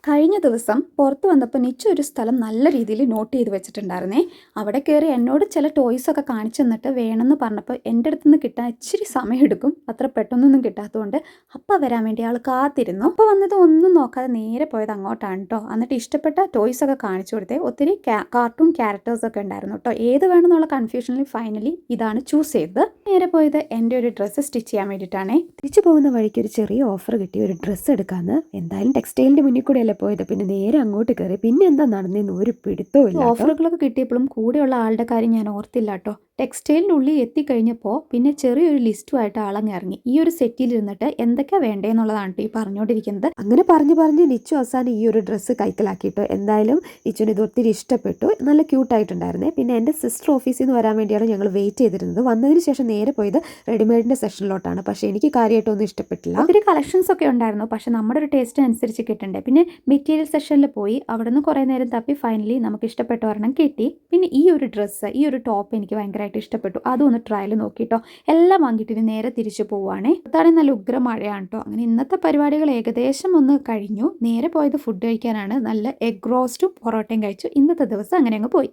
കഴിഞ്ഞ ദിവസം പുറത്ത് വന്നപ്പോൾ നിച്ചു ഒരു സ്ഥലം നല്ല രീതിയിൽ നോട്ട് ചെയ്ത് വെച്ചിട്ടുണ്ടായിരുന്നേ. അവിടെ കയറി എന്നോട് ചില ടോയ്സൊക്കെ കാണിച്ചു തന്നിട്ട് വേണമെന്ന് പറഞ്ഞപ്പോൾ എൻ്റെ അടുത്ത് നിന്ന് കിട്ടാൻ ഇച്ചിരി സമയമെടുക്കും, അത്ര പെട്ടെന്നൊന്നും കിട്ടാത്തതുകൊണ്ട് അപ്പം വരാൻ വേണ്ടി ആൾ കാത്തിരുന്നു. അപ്പോൾ വന്നത് ഒന്നും നോക്കാതെ നേരെ പോയത് അങ്ങോട്ടാണ് കേട്ടോ. എന്നിട്ട് ഇഷ്ടപ്പെട്ട ടോയ്സൊക്കെ കാണിച്ചു കൊടുത്തേ. ഒത്തിരി കാർട്ടൂൺ ക്യാരക്ടേഴ്സൊക്കെ ഉണ്ടായിരുന്നു കേട്ടോ. ഏത് വേണമെന്നുള്ള കൺഫ്യൂഷനിൽ ഫൈനലി ഇതാണ് ചൂസ് ചെയ്തത്. നേരെ പോയത് എൻ്റെ ഒരു ഡ്രസ്സ് സ്റ്റിച്ച് ചെയ്യാൻ വേണ്ടിയിട്ടാണേ. തിരിച്ചു പോകുന്ന വഴിക്ക് ഒരു ചെറിയ ഓഫർ കിട്ടി, ഒരു ഡ്രസ്സ് എടുക്കാമെന്ന്. എന്തായാലും ടെക്സ്റ്റൈലിൻ്റെ മുന്നിൽ കൂടെ പോയത്, പിന്നെ നേരെ അങ്ങോട്ട് കയറി. പിന്നെ എന്താ നടന്നതെന്ന് ഒരു പിടുത്തവും ഇല്ല. ഓഫറുകളൊക്കെ കിട്ടിയപ്പോഴും കൂടെയുള്ള ആളുടെ കാര്യം ഞാൻ ഓർത്തില്ല കേട്ടോ. ടെക്സ്റ്റൈലിനുള്ളിൽ എത്തിക്കഴിഞ്ഞപ്പോൾ പിന്നെ ചെറിയൊരു ലിസ്റ്റുമായിട്ട് ആളങ്ങിറങ്ങി. ഈ ഒരു സെറ്റിൽ ഇരുന്നിട്ട് എന്തൊക്കെയാ വേണ്ടതെന്നുള്ളതാണ് ഈ പറഞ്ഞുകൊണ്ടിരിക്കുന്നത്. അങ്ങനെ പറഞ്ഞ് നിച്ചു അവസാനം ഈ ഒരു ഡ്രസ്സ് കൈക്കലാക്കിയിട്ടോ. എന്തായാലും നിച്ചുവിന് ഇത് ഒത്തിരി ഇഷ്ടപ്പെട്ടു, നല്ല ക്യൂട്ടായിട്ടുണ്ടായിരുന്നേ. പിന്നെ എൻ്റെ സിസ്റ്റർ ഓഫീസിൽ നിന്ന് വരാൻ വേണ്ടിയാണ് ഞങ്ങൾ വെയിറ്റ് ചെയ്തിരുന്നത്. വന്നതിന് ശേഷം നേരെ പോയത് റെഡിമെയ്ഡിൻ്റെ സെക്ഷനിലോട്ടാണ്. പക്ഷേ എനിക്ക് കാര്യമായിട്ടൊന്നും ഇഷ്ടപ്പെട്ടില്ല. ഒത്തിരി കളക്ഷൻസ് ഒക്കെ ഉണ്ടായിരുന്നു, പക്ഷേ നമ്മുടെ ഒരു ടേസ്റ്റ് അനുസരിച്ച് കിട്ടണ്ടേ. പിന്നെ മെറ്റീരിയൽ സെക്ഷനിൽ പോയി അവിടെ നിന്ന് കുറേ നേരം തപ്പി ഫൈനലി നമുക്ക് ഇഷ്ടപ്പെട്ട ഒരെണ്ണം കിട്ടി. പിന്നെ ഈ ഒരു ഡ്രസ്സ്, ഈ ഒരു ടോപ്പ് എനിക്ക് ഭയങ്കരമായിട്ട് ഇഷ്ടപ്പെട്ടു. അതും ഒന്ന് ട്രയൽ നോക്കിട്ടോ. എല്ലാം വാങ്ങിയിട്ട് നേരെ തിരിച്ചു പോവുകയാണേ. അതാണ് നല്ല ഉഗ്ര മഴയാണ് കേട്ടോ. അങ്ങനെ ഇന്നത്തെ പരിപാടികൾ ഏകദേശം ഒന്ന് കഴിഞ്ഞു. നേരെ പോയത് ഫുഡ് കഴിക്കാനാണ്. നല്ല എഗ് റോസ്റ്റും പൊറോട്ടയും കഴിച്ചു. ഇന്നത്തെ ദിവസം അങ്ങനെ അങ്ങ് പോയി.